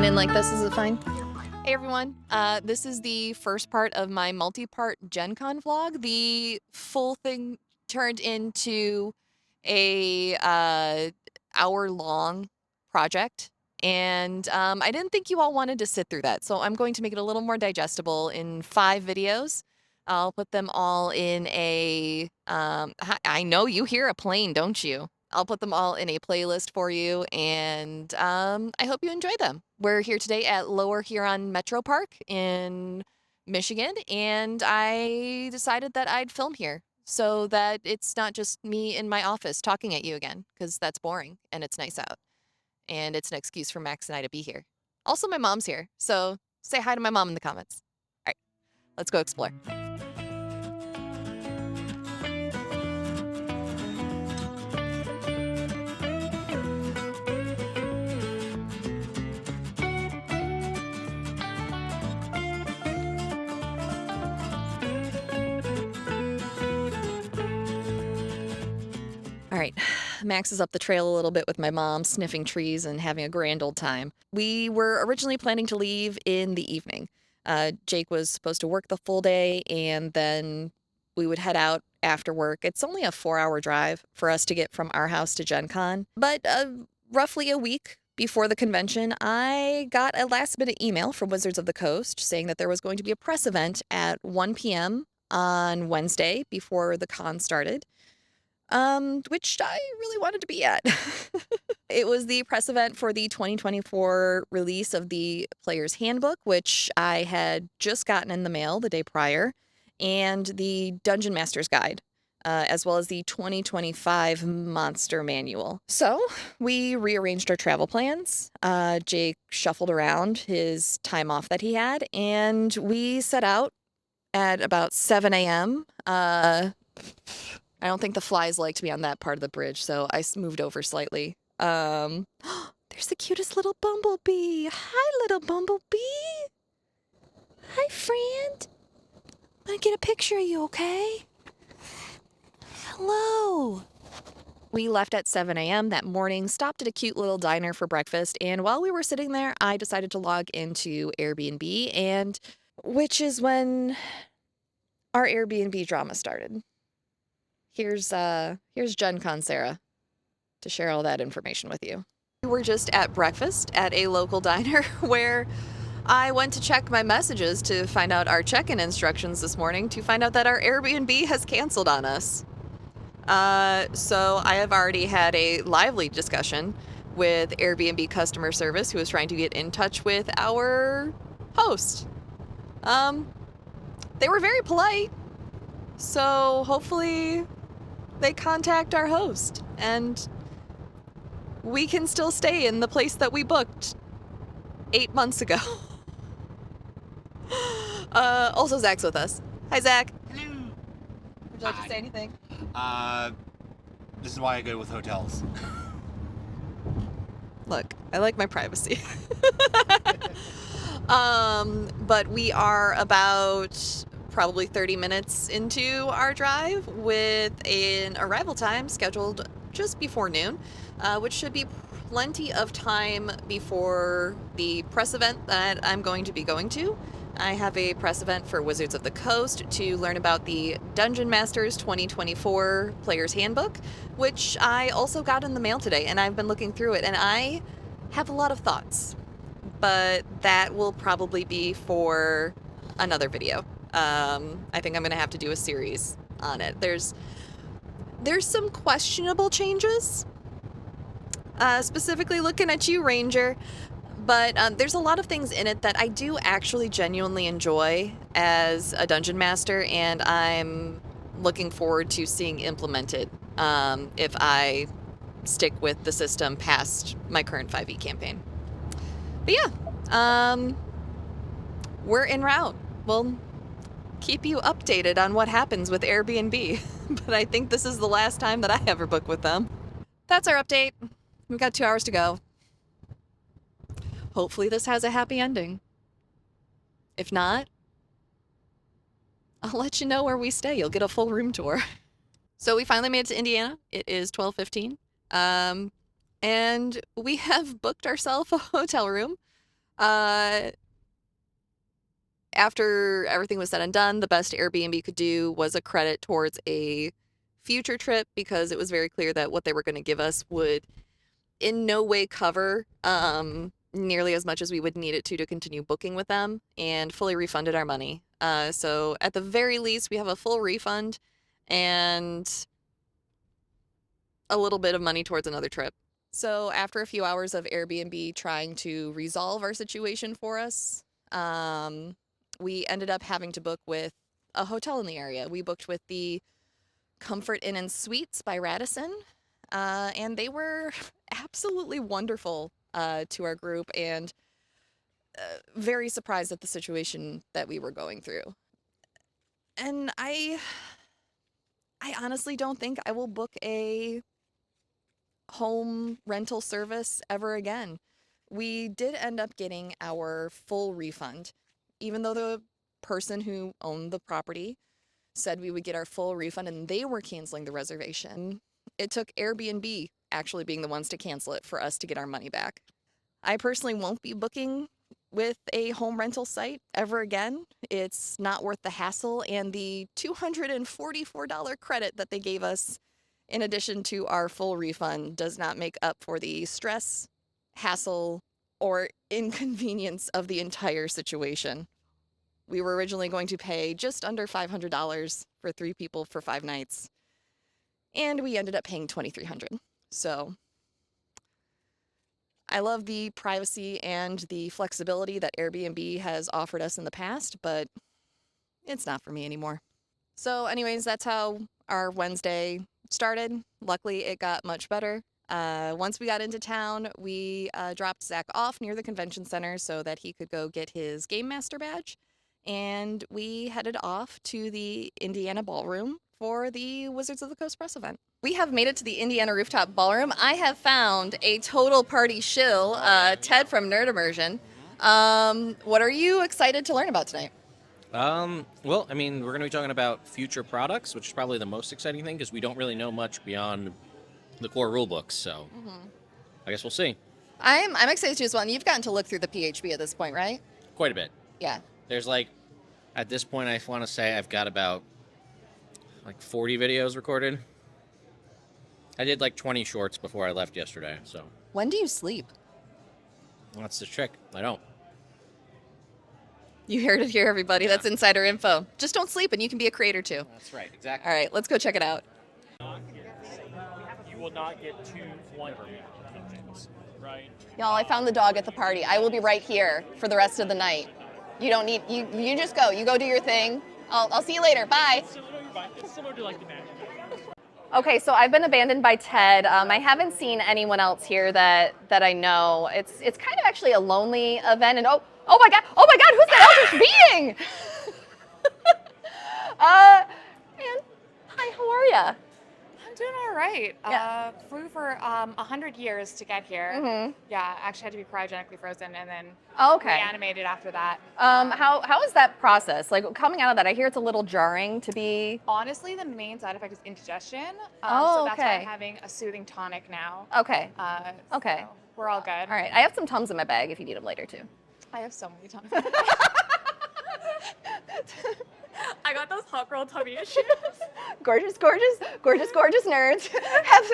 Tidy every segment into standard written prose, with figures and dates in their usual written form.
lean in like this? Is it fine? Hey everyone, this is the first part of my multi-part GenCon vlog. The full thing turned into a hour-long project, and I didn't think you all wanted to sit through that, so I'm going to make it a little more digestible in 5 videos. I'll put them all in a, I know you hear a plane, don't you? I'll put them all in a playlist for you, and I hope you enjoy them. We're here today at Lower Huron Metro Park in Michigan, and I decided that I'd film here so that it's not just me in my office talking at you again, because that's boring and it's nice out, and it's an excuse for Max and I to be here. Also, my mom's here, so say hi to my mom in the comments. All right, let's go explore. All right, Max is up the trail a little bit with my mom, sniffing trees and having a grand old time. We were originally planning to leave in the evening. Jake was supposed to work the full day, and then we would head out after work. It's only a 4-hour drive for us to get from our house to GenCon, but roughly a week before the convention, I got a last-minute email from Wizards of the Coast saying that there was going to be a press event at 1 p.m. on Wednesday before the con started. Which I really wanted to be at. It was the press event for the 2024 release of the Player's Handbook, which I had just gotten in the mail the day prior, and the Dungeon Master's Guide, as well as the 2025 Monster Manual. So we rearranged our travel plans. Jake shuffled around his time off that he had, and we set out at about 7 a.m. I don't think the flies liked me on that part of the bridge, so I moved over slightly. There's the cutest little bumblebee. Hi, little bumblebee. Hi, friend. Want to get a picture of you, okay? Hello. We left at 7 a.m. that morning, stopped at a cute little diner for breakfast, and while we were sitting there, I decided to log into AirBnB, and which is when our Airbnb drama started. Here's GenCon Sarah to share all that information with you. We were just at breakfast at a local diner where I went to check my messages to find out our check-in instructions this morning to find out that our Airbnb has canceled on us. So I have already had a lively discussion with Airbnb customer service who is trying to get in touch with our host. They were very polite, so hopefully they contact our host and we can still stay in the place that we booked 8 months ago. Also, Zach's with us. Hi, Zach. Hello. Would you like to say anything? This is why I go with hotels. Look, I like my privacy. But we are about probably 30 minutes into our drive with an arrival time scheduled just before noon, which should be plenty of time before the press event that I'm going to be going to. I have a press event for Wizards of the Coast to learn about the Dungeon Masters 2024 Player's Handbook, which I also got in the mail today, and I've been looking through it, and I have a lot of thoughts, but that will probably be for another video. I think I'm gonna have to do a series on it. There's some questionable changes, specifically looking at you, Ranger, but there's a lot of things in it that I do actually genuinely enjoy as a dungeon master, and I'm looking forward to seeing implemented if I stick with the system past my current 5e campaign. But yeah, we're en route. We'll keep you updated on what happens with Airbnb, but I think this is the last time that I ever book with them. That's our update. We've got 2 hours to go. Hopefully this has a happy ending. If not, I'll let you know where we stay. You'll get a full room tour. So we finally made it to Indiana. It is 12:15. And we have booked ourselves a hotel room. Uh, After everything was said and done, the best Airbnb could do was a credit towards a future trip because it was very clear that what they were going to give us would in no way cover nearly as much as we would need it to continue booking with them, and fully refunded our money. So at the very least, we have a full refund and a little bit of money towards another trip. So after a few hours of Airbnb trying to resolve our situation for us, we ended up having to book with a hotel in the area. We booked with the Comfort Inn and Suites by Radisson, and they were absolutely wonderful to our group, and very surprised at the situation that we were going through. And I honestly don't think I will book a home rental service ever again. We did end up getting our full refund, even though the person who owned the property said we would get our full refund and they were canceling the reservation. It took Airbnb actually being the ones to cancel it for us to get our money back. I personally won't be booking with a home rental site ever again. It's not worth the hassle, and the $244 credit that they gave us in addition to our full refund does not make up for the stress, hassle, or inconvenience of the entire situation. We were originally going to pay just under $500 for 3 people for 5 nights, and we ended up paying $2,300. So I love the privacy and the flexibility that Airbnb has offered us in the past, but it's not for me anymore. So anyways, that's how our Wednesday started. Luckily, it got much better. Once we got into town, we dropped Zach off near the convention center so that he could go get his Game Master badge. And we headed off to the Indiana Ballroom for the Wizards of the Coast press event. We have made it to the Indiana Rooftop Ballroom. I have found a total party shill, Ted from Nerd Immersion. What are you excited to learn about tonight? Well, I mean, we're going to be talking about future products, which is probably the most exciting thing because we don't really know much beyond the core rulebooks. So I guess we'll see. I'm excited too as well. And you've gotten to look through the PHB at this point, right? Quite a bit. Yeah. There's at this point, I want to say I've got about 40 videos recorded. I did 20 shorts before I left yesterday. So When do you sleep? that's the trick. I don't. You heard it here, everybody. That's insider info. Just don't sleep and you can be a creator too. That's right. Exactly. All right, let's go check it out. You will not get 2 1 things, right? Y'all, I found the dog at the party. I will be right here for the rest of the night. You don't need, you just go. You go do your thing. I'll see you later. Bye. It's similar to the magic. Okay, so I've been abandoned by Ted. I haven't seen anyone else here that I know. It's kind of actually a lonely event, and oh my god, who's that eldritch being? And hi, how are ya? I'm doing all right. Yeah. Flew for 100 years to get here. Mm-hmm. Yeah, actually had to be cryogenically frozen and then Okay. reanimated after that. How is that process? Like coming out of that, I hear it's a little jarring to be. Honestly, the main side effect is indigestion. Oh, so that's why okay. I'm having a soothing tonic now. Okay. Okay. So we're all good. All right. I have some Tums in my bag if you need them later too. I have so many tonics. I got those hot girl tummy issues. Gorgeous nerds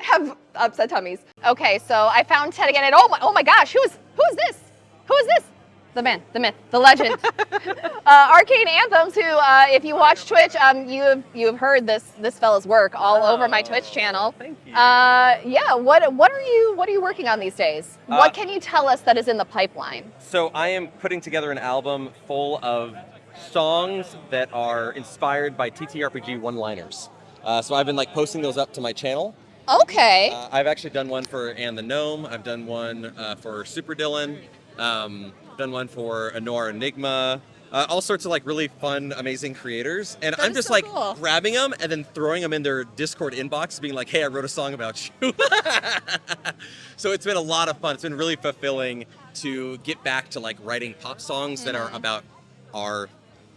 have upset tummies. Okay, so I found Ted again, and oh my gosh, who is this? Who is this? The man, the myth, the legend. Arcane Anthems, who, if you watch Twitch, you have heard this fella's work all over my Twitch channel. Thank you. Yeah, what are you working on these days? What can you tell us that is in the pipeline? So I am putting together an album full of songs that are inspired by TTRPG one-liners. So I've been posting those up to my channel. Okay. I've actually done one for Anne the Gnome. I've done one for Super Dylan. Done one for Anora Enigma. All sorts of really fun, amazing creators. And That I'm is just so cool. grabbing them and then throwing them in their Discord inbox, being like, hey, I wrote a song about you. So it's been a lot of fun. It's been really fulfilling to get back to writing pop songs that are about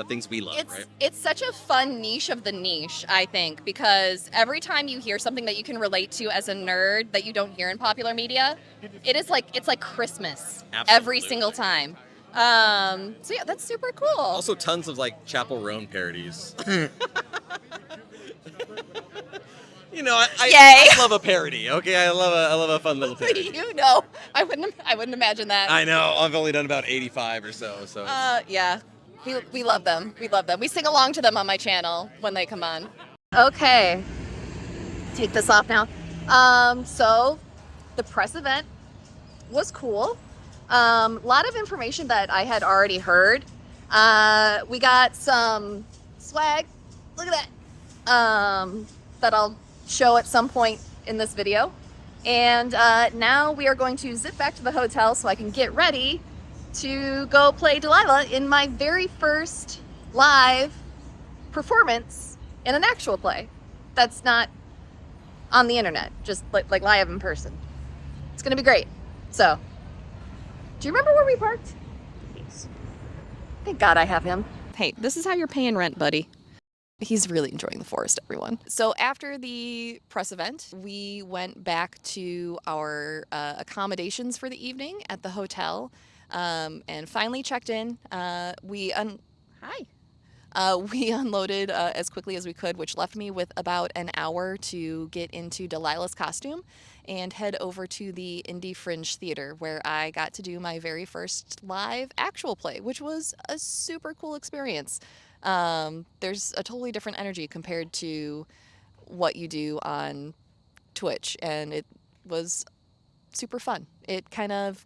the things we love, right? It's such a fun niche of the niche, I think, because every time you hear something that you can relate to as a nerd that you don't hear in popular media, it's like Christmas every Absolutely. single time. So yeah, that's super cool. Also, tons of like Chapel Roan parodies. You know, I love a parody. Okay, I love a fun little parody. You know, I wouldn't imagine that. I know. I've only done about 85 or so. So. Yeah, we love them. We love them. We sing along to them on my channel when they come on. Okay, take this off now. So the press event was cool. A lot of information that I had already heard. We got some swag. Look at that. That I'll show at some point in this video. And now we are going to zip back to the hotel so I can get ready to go play Delilah in my very first live performance in an actual play that's not on the internet, just like live in person. It's gonna be great. So, do you remember where we parked? Thank God I have him. Hey, this is how you're paying rent, buddy. He's really enjoying the forest, everyone. So after the press event, we went back to our accommodations for the evening at the hotel, and finally checked in. We unloaded as quickly as we could, which left me with about an hour to get into Delilah's costume and head over to the Indie Fringe Theater, where I got to do my very first live actual play, which was a super cool experience. There's a totally different energy compared to what you do on Twitch, and it was super fun. It kind of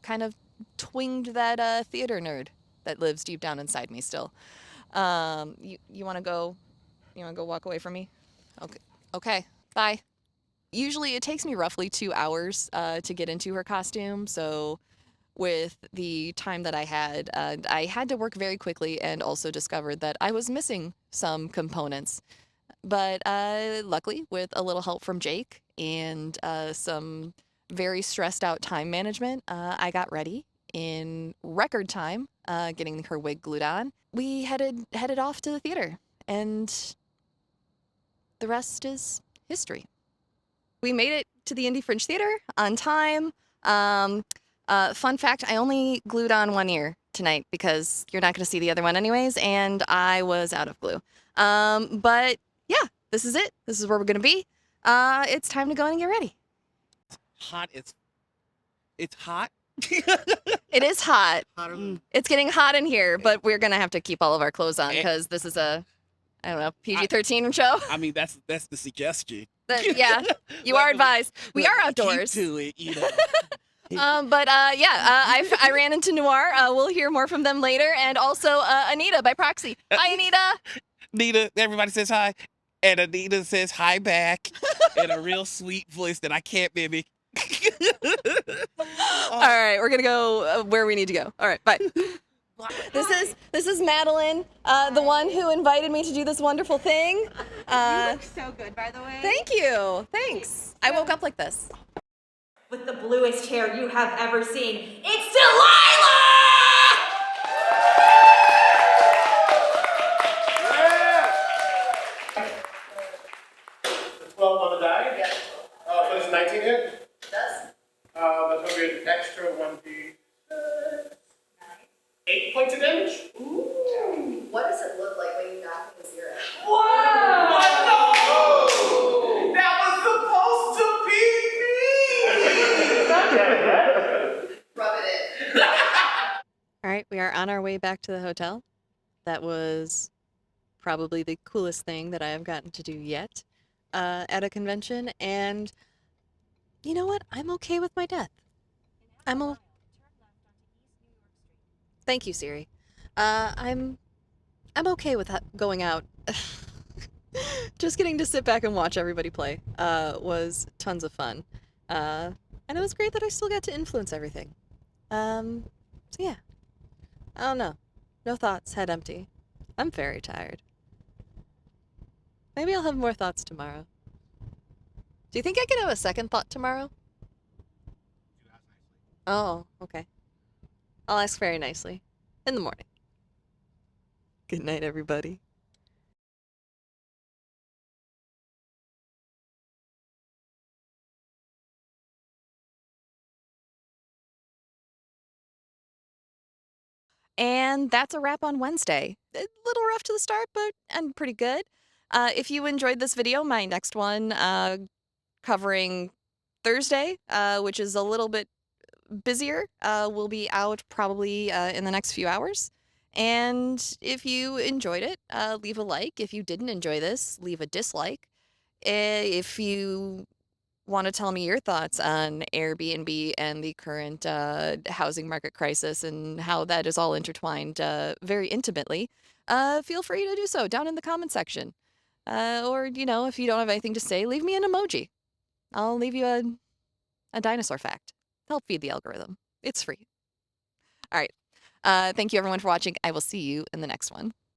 twinged that theater nerd that lives deep down inside me still. You want to go walk away from me? Okay, bye. Usually it takes me roughly 2 hours to get into her costume, so with the time that I had to work very quickly and also discovered that I was missing some components. But luckily, with a little help from Jake and some very stressed out time management, I got ready in record time, getting her wig glued on. We headed off to the theater, and the rest is history. We made it to the Indie Fringe Theater on time. Fun fact, I only glued on one ear tonight because you're not going to see the other one anyways, and I was out of glue. But yeah, this is it. This is where we're going to be. It's time to go and get ready. Hot. It's hot. It is hot. It's getting hot in here, but we're going to have to keep all of our clothes on because this is a, I don't know, PG-13 show. I mean, that's the suggestion. Yeah, you are advised. We are outdoors. Keep to it, you know. I ran into Noir. We'll hear more from them later, and also Anita by proxy. Hi, Anita. Anita, everybody says hi, and Anita says hi back in a real sweet voice that I can't mimic. All right, we're gonna go where we need to go. All right, bye. This is Madeline, the one who invited me to do this wonderful thing. You look so good, by the way. Thank you. Thanks. I woke up like this. With the bluest hair you have ever seen, it's Delilah! The 12 on the die? Yeah. So it's 19 hit? Yes. That's going to be an extra 1d6. 8 points of damage. Ooh. What does it look like when you knock me to 0? Wow! No! That was supposed to be me! Rub it in. All right, we are on our way back to the hotel. That was probably the coolest thing that I have gotten to do yet at a convention, and you know what? I'm okay with my death. Thank you, Siri. I'm okay with going out. Just getting to sit back and watch everybody play was tons of fun. And it was great that I still got to influence everything. So yeah. I don't know. No thoughts, head empty. I'm very tired. Maybe I'll have more thoughts tomorrow. Do you think I can have a second thought tomorrow? Oh, okay. I'll ask very nicely in the morning. Good night, everybody. And that's a wrap on Wednesday. A little rough to the start, but and pretty good. If you enjoyed this video, my next one covering Thursday, which is a little bit busier, will be out probably in the next few hours. And if you enjoyed it, leave a like. If you didn't enjoy this, leave a dislike. If you want to tell me your thoughts on Airbnb and the current housing market crisis and how that is all intertwined very intimately, feel free to do so down in the comment section. Or, you know, if you don't have anything to say, leave me an emoji. I'll leave you a dinosaur fact. Help feed the algorithm. It's free. All right. Thank you, everyone, for watching. I will see you in the next one.